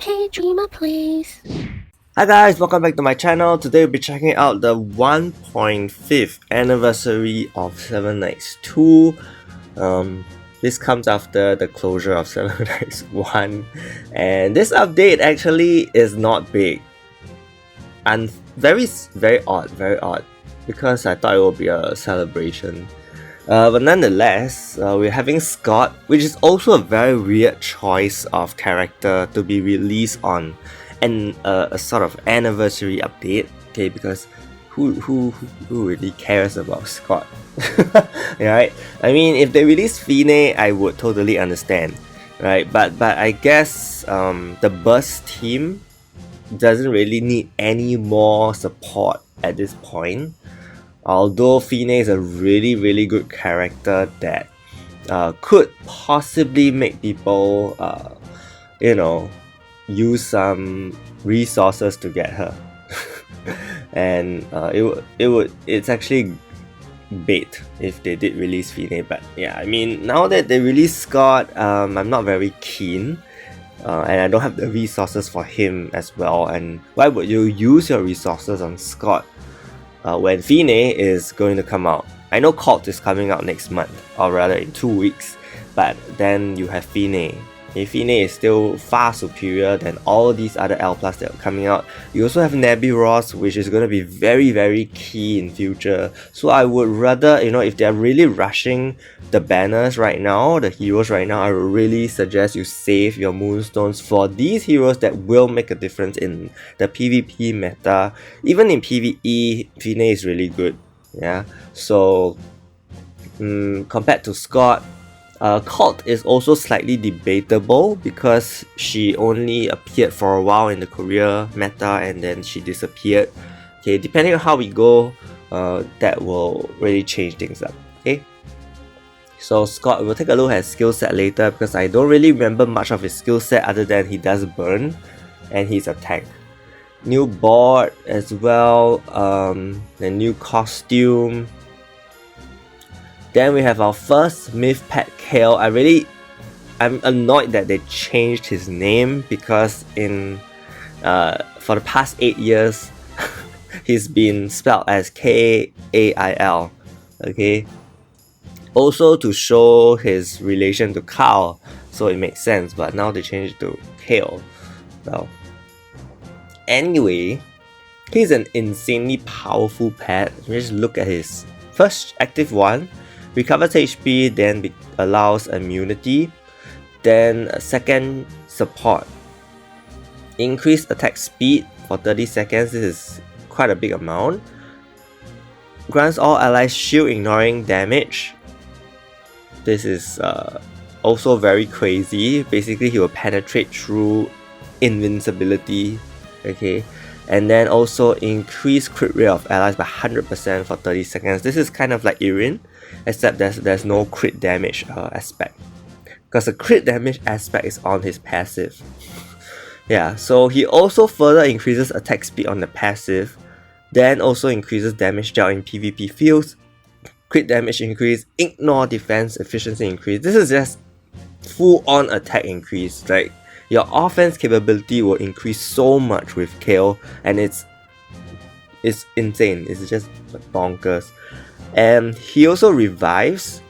Okay, dreamer please. Hi guys, welcome back to my channel. Today we'll be checking out the 1.5th anniversary of Seven Knights 2. This comes after the closure of Seven Knights 1, and this update actually is not big and very odd because I thought it would be a celebration. But nonetheless, we're having Scott, which is also a very weird choice of character to be released on a sort of anniversary update. Okay, because who really cares about Scott? Right? I mean, if they release Fine, I would totally understand, right? But I guess the Burst team doesn't really need any more support at this point. Although Fine is a really good character that could possibly make people, use some resources to get her, and it's actually bait if they did release Fine. But yeah, I mean, now that they released Scott, I'm not very keen. And I don't have the resources for him as well. And why would you use your resources on Scott when Fine is going to come out? I know Cult is coming out next month, or rather in 2 weeks, but then you have Fine. Fine is still far superior than all these other L+ that are coming out. You also have Nebiros, which is going to be very key in future. So I would rather, if they're really rushing the banners right now, the heroes right now, I would really suggest you save your Moonstones for these heroes that will make a difference in the PvP meta. Even in PvE, Fine is really good. Yeah, so compared to Scott, Cult is also slightly debatable because she only appeared for a while in the Korea meta and then she disappeared. Okay, depending on how we go, that will really change things up. Okay, so Scott, we'll take a look at Skillset later because I don't really remember much of his skillset other than he does burn and he's a tank. New board as well, the new costume. Then we have our first Myth Pet Cale. I'm annoyed that they changed his name because for the past 8 years he's been spelled as K-A-I-L. Okay. Also to show his relation to Cale, so it makes sense, but now they changed it to Cale. Well, anyway, he's an insanely powerful pet. Just look at his first active one. Recovers HP, then allows immunity. Then second, support. Increased attack speed for 30 seconds. This is quite a big amount. Grants all allies shield ignoring damage. This is also very crazy. Basically, he will penetrate through invincibility. Okay. And then also increase crit rate of allies by 100% for 30 seconds. This is kind of like Irin, except there's no crit damage aspect. Because the crit damage aspect is on his passive. Yeah, so he also further increases attack speed on the passive. Then also increases damage dealt in PvP fields. Crit damage increase, ignore defense efficiency increase. This is just full on attack increase, right? Your offense capability will increase so much with Cale, and it's insane. It's just bonkers. And he also revives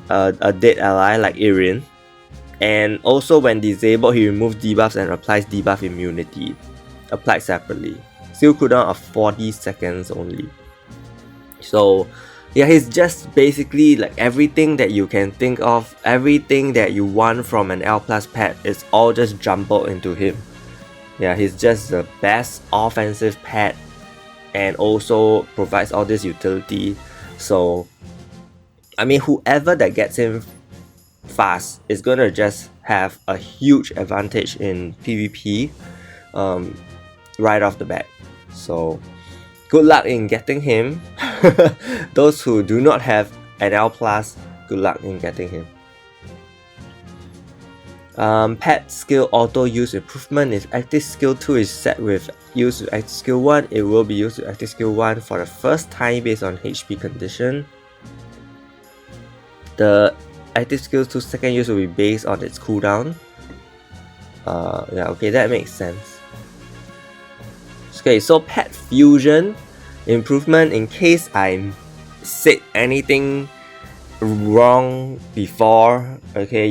a dead ally like Irin. And also when disabled, he removes debuffs and applies debuff immunity. Applied separately. Skill cooldown of 40 seconds only. So yeah, he's just basically like everything that you can think of, everything that you want from an L+ pet is all just jumbled into him. Yeah, he's just the best offensive pet and also provides all this utility. So, I mean, whoever that gets him fast is gonna just have a huge advantage in PvP right off the bat. So, good luck in getting him. Those who do not have an L+, good luck in getting him. Pet skill auto use improvement. If active skill 2 is set with use with active skill 1, it will be used with active skill 1 for the first time based on HP condition. The active skill 2 second use will be based on its cooldown. Yeah, okay, that makes sense. Okay, so Pet Fusion improvement, in case I said anything wrong before, okay,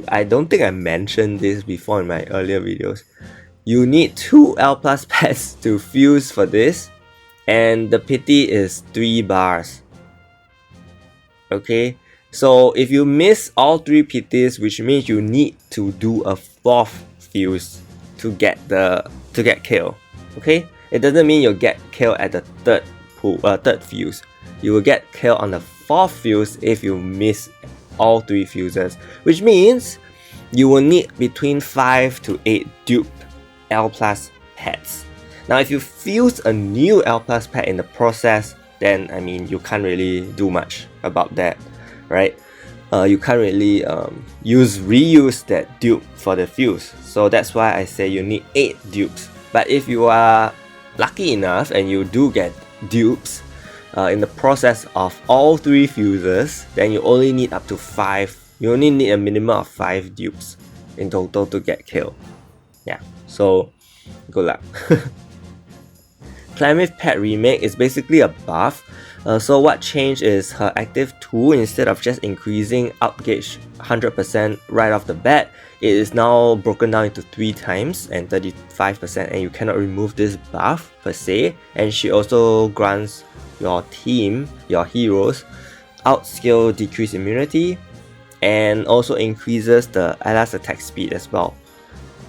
I don't think I mentioned this before in my earlier videos. You need 2 L plus pets to fuse for this, and the pity is 3 bars. Okay, so if you miss all 3 pities, which means you need to do a 4th fuse to get Cale. Okay, it doesn't mean you'll get Cale at the third fuse. You will get Cale on the 4th fuse if you miss all 3 fuses, which means you will need between 5 to 8 duped L plus pets. Now, if you fuse a new L plus pet in the process, then I mean you can't really do much about that, right? You can't really reuse that dupe for the fuse. So that's why I say you need 8 dupes. But if you are lucky enough and you do get dupes in the process of all 3 fuses, then you only need up to 5. You only need a minimum of 5 dupes in total to get Cale. Yeah, so good luck. Clemyth Pet Remake is basically a buff. So what changed is her active 2, instead of just increasing outgauge 100% right off the bat, it is now broken down into 3 times and 35%, and you cannot remove this buff per se. And she also grants your team, your heroes, outscale decreased immunity, and also increases the allies attack speed as well.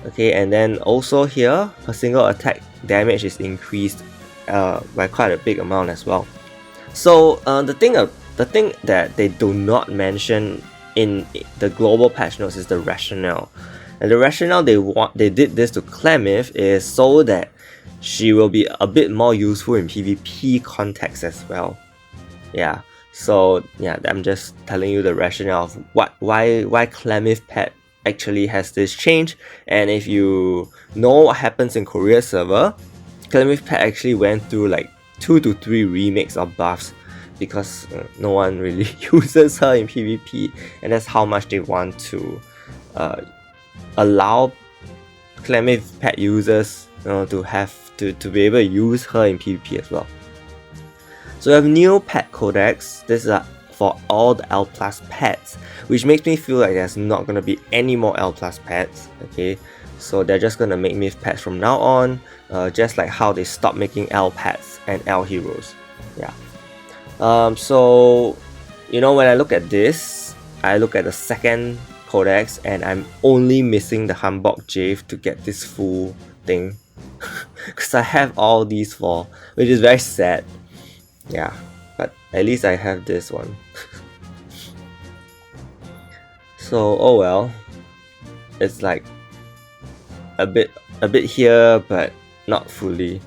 Okay, and then also here, her single attack damage is increased by quite a big amount as well. So the thing that they do not mention in the global patch notes is the rationale. And the rationale they did this to Clemyth is so that she will be a bit more useful in PvP context as well. Yeah. So yeah, I'm just telling you the rationale of why Clemyth Pet actually has this change. And if you know what happens in Korea server, Clemyth Pet actually went through like 2 to 3 remakes of buffs because no one really uses her in PvP, and that's how much they want to allow Clemyth Pet users to be able to use her in PvP as well. So we have new pet codex. This is for all the L plus pets, which makes me feel like there's not gonna be any more L plus pets. Okay, so they're just gonna make myth pets from now on, just like how they stopped making L pets and L heroes. Yeah. So you know, when I look at this, I look at the second codex and I'm only missing the Hanbok Jave to get this full thing because I have all these 4, which is very sad. Yeah, but at least I have this one. So oh well, it's like a bit here, but not fully.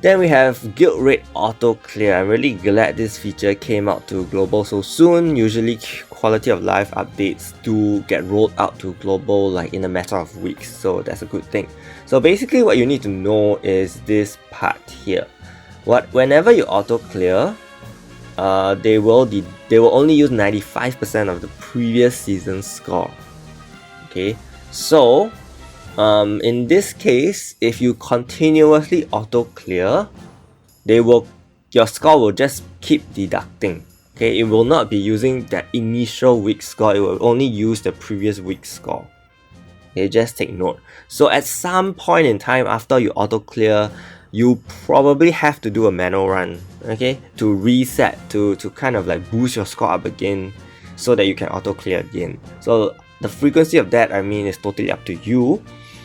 Then we have guild rate auto clear. I'm really glad this feature came out to global so soon. Usually quality of life updates do get rolled out to global like in a matter of weeks, so that's a good thing. So basically what you need to know is this part here. Whenever you auto clear, they will only use 95% of the previous season's score. Okay, so in this case, if you continuously auto clear, your score will just keep deducting. Okay, it will not be using that initial week score, it will only use the previous week score. Okay, just take note. So at some point in time after you auto clear, you probably have to do a manual run, okay, to reset, to kind of like boost your score up again so that you can auto clear again. So the frequency of that, I mean, is totally up to you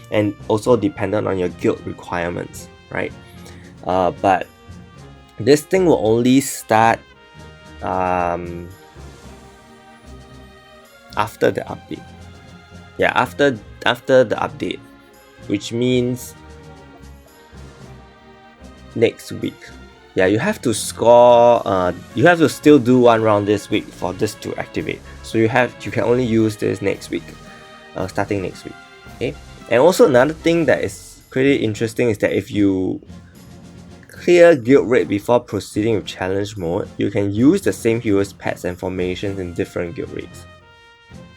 and also dependent on your guild requirements, right? But this thing will only start after the update. Yeah, after the update, which means next week. Yeah, you have to score, you have to still do 1 round this week for this to activate. So you can only use this next week, starting next week. Okay. And also another thing that is pretty interesting is that if you clear guild raid before proceeding with challenge mode, you can use the same heroes, pets and formations in different guild raids.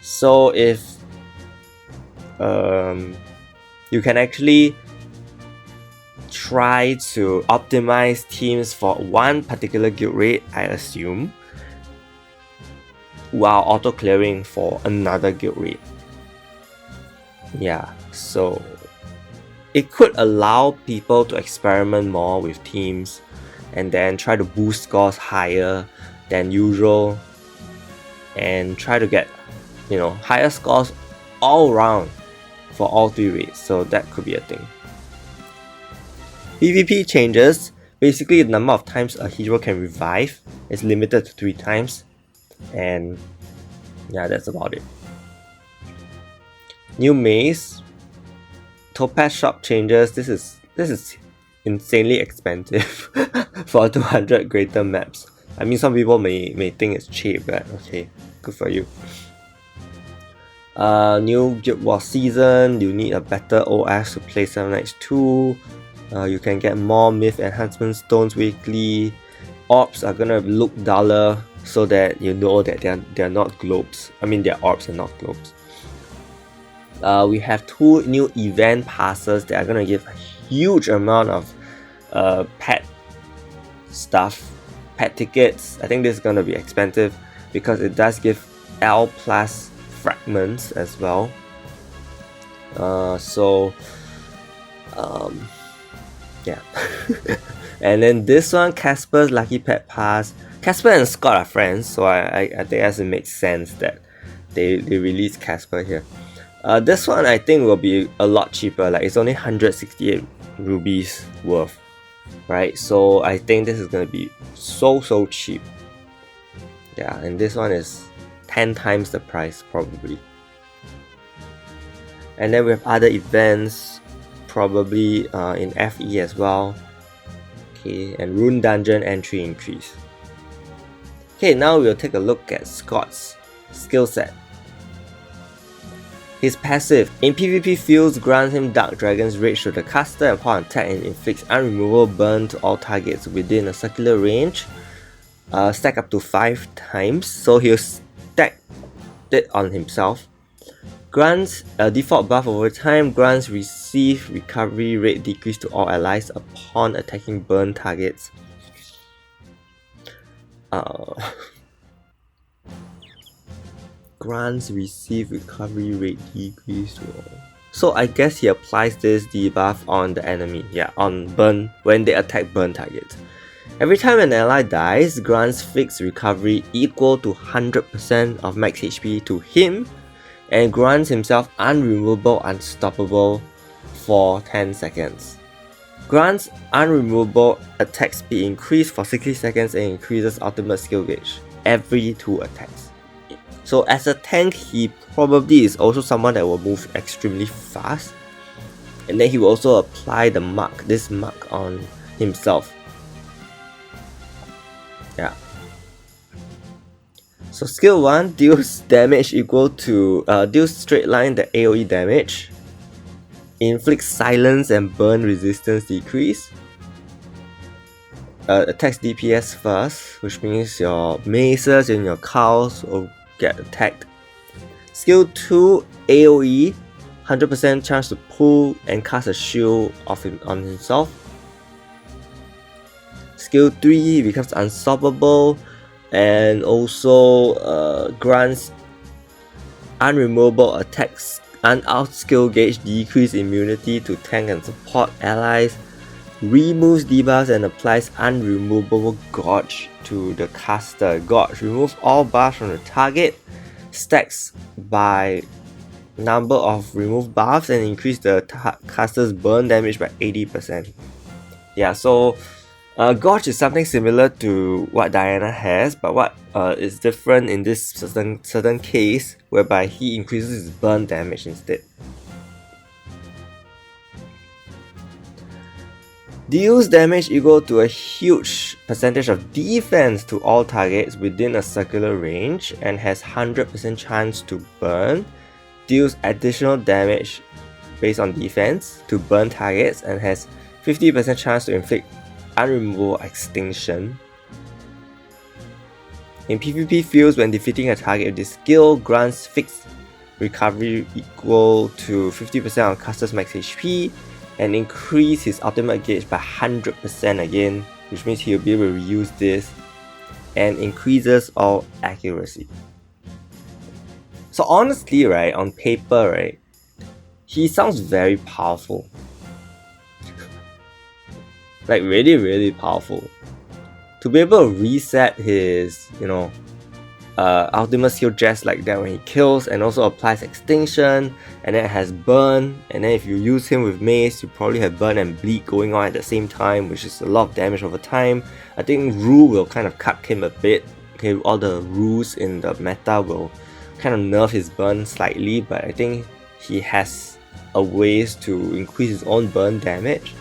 So if you can actually try to optimize teams for one particular guild rate, I assume, while auto clearing for another guild rate. Yeah, so it could allow people to experiment more with teams and then try to boost scores higher than usual and try to get, you know, higher scores all around for all 3 rates. So that could be a thing. PvP changes. Basically, the number of times a hero can revive is limited to 3 times, and yeah, that's about it. New maze. Topaz shop changes. This is insanely expensive for 200 greater maps. I mean, some people may think it's cheap, but okay, good for you. New Guild War season. You need a better OS to play 7 Nights 2. You can get more myth enhancement stones weekly. Orbs are gonna look duller so that you know that they're not globes. I mean, they're orbs and not globes. We have 2 new event passes that are gonna give a huge amount of pet stuff, pet tickets. I think this is gonna be expensive because it does give L plus fragments as well. Yeah. And then this one, Casper's Lucky Pet Pass. Casper and Scott are friends, so I think it makes sense that they release Casper here. This one I think will be a lot cheaper, like it's only 168 rubies worth, right? So I think this is gonna be so cheap. Yeah, and this one is 10 times the price probably. And then we have other events, probably in FE as well. Okay, and Rune Dungeon entry increase. Okay, now we'll take a look at Scott's skill set. His passive in PvP fields grants him Dark Dragon's Rage to the caster upon attack and inflicts unremovable burn to all targets within a circular range. Stack up to 5 times, so he'll stack it on himself. Grants a default buff over time. Grants receive recovery rate decrease to all allies upon attacking burn targets. Grants receive recovery rate decrease to all. So I guess he applies this debuff on the enemy. Yeah, on burn when they attack burn targets. Every time an ally dies, grants fixed recovery equal to 100% of max HP to him, and grants himself unremovable unstoppable for 10 seconds. Grants unremovable attack speed increase for 60 seconds and increases ultimate skill gauge every 2 attacks. So as a tank, he probably is also someone that will move extremely fast, and then he will also apply the mark, this mark on himself. Yeah. So skill 1 deals damage equal to deals straight line the AoE damage, inflicts silence and burn resistance decrease, attacks DPS first, which means your maces and your cows will get attacked. Skill 2 AoE, 100% chance to pull and cast a shield on himself. Skill 3 becomes unstoppable and also grants unremovable attacks and out skill gauge decrease immunity to tank and support allies, removes debuffs and applies unremovable gauge to the caster. Gauge removes all buffs from the target, stacks by number of removed buffs and increase the caster's burn damage by 80%. Yeah, so Gauge is something similar to what Diana has, but what is different in this certain case whereby he increases his burn damage instead. Deals damage equal to a huge percentage of defense to all targets within a circular range and has 100% chance to burn. Deals additional damage based on defense to burn targets and has 50% chance to inflict unremovable extinction. In PvP fields, when defeating a target with this skill, grants fixed recovery equal to 50% of caster's max HP, and increase his ultimate gauge by 100% again, which means he'll be able to reuse this, and increases all accuracy. So honestly, right, on paper, right, he sounds very powerful. Like really powerful. To be able to reset his, ultimate skill just like that when he kills, and also applies extinction, and then it has burn, and then if you use him with mace, you probably have burn and bleed going on at the same time, which is a lot of damage over time. I think Rue will kind of cut him a bit. Okay, all the rules in the meta will kind of nerf his burn slightly, but I think he has a ways to increase his own burn damage.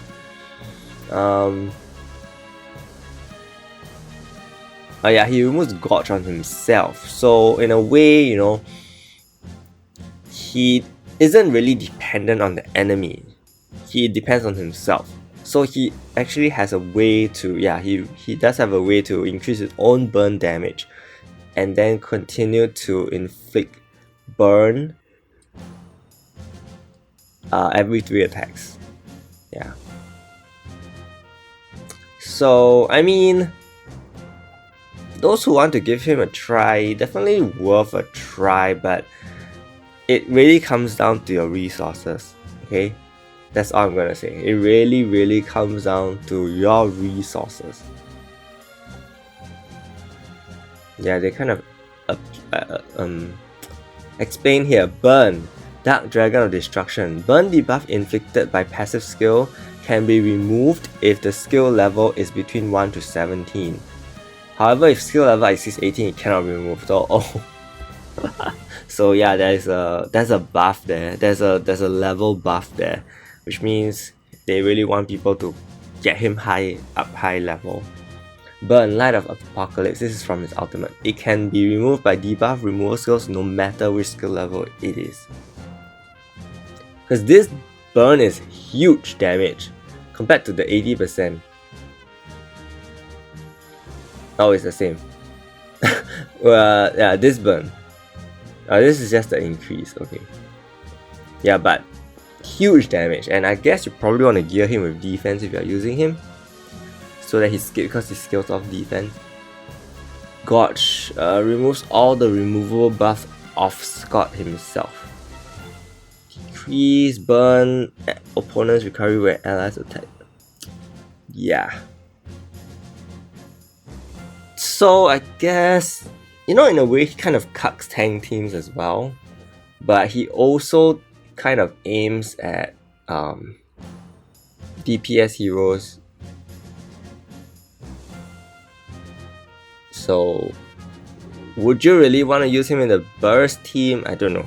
Oh yeah, he removes Gorge on himself, so in a way, he isn't really dependent on the enemy. He depends on himself. So he actually has a way to, he does have a way to increase his own burn damage and then continue to inflict burn every 3 attacks. Yeah. So, I mean, those who want to give him a try, definitely worth a try, but it really comes down to your resources, okay? That's all I'm gonna say. It really comes down to your resources. Yeah, they kind of explain here. Burn, Dark Dragon of Destruction. Burn debuff inflicted by passive skill can be removed if the skill level is between 1 to 17. However, if skill level exceeds 18, it cannot be removed. So yeah, there's a buff there. There's a level buff there, which means they really want people to get him high level. Burn, Light of Apocalypse. This is from his ultimate. It can be removed by debuff removal skills no matter which skill level it is. Because this burn is huge damage compared to the 80%. Oh, it's the same. Well, yeah, this burn. This is just the increase, okay. Yeah, but huge damage, and I guess you probably want to gear him with defense if you are using him, so that because he scales off defense. Gorge removes all the removable buffs of Scott himself. Decrease burn opponent's recovery when allies attack. Yeah. So I guess, in a way he kind of cucks tank teams as well, but he also kind of aims at DPS heroes. So would you really want to use him in the burst team? I don't know.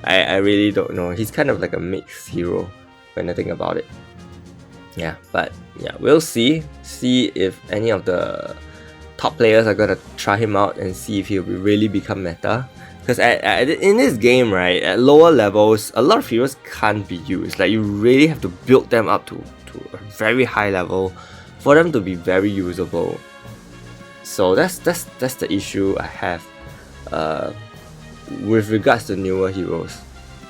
I really don't know. He's kind of like a mixed hero when I think about it. Yeah, but yeah, we'll see. See if any of the top players are gonna try him out and see if he'll really become meta. Because in this game, right, at lower levels, a lot of heroes can't be used. Like, you really have to build them up to a very high level for them to be very usable. So that's the issue I have with regards to newer heroes.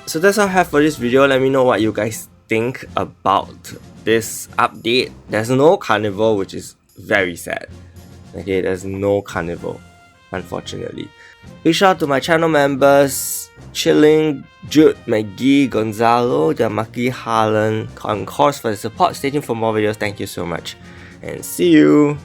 So that's all I have for this video. Let me know what you guys think about this update. There's no carnival, which is very sad. Okay, there's no carnival, unfortunately. Big shout out to my channel members: Chilling, Jude, McGee, Gonzalo, Jamaki, Harlan, Concourse for the support. Stay tuned for more videos. Thank you so much, and see you.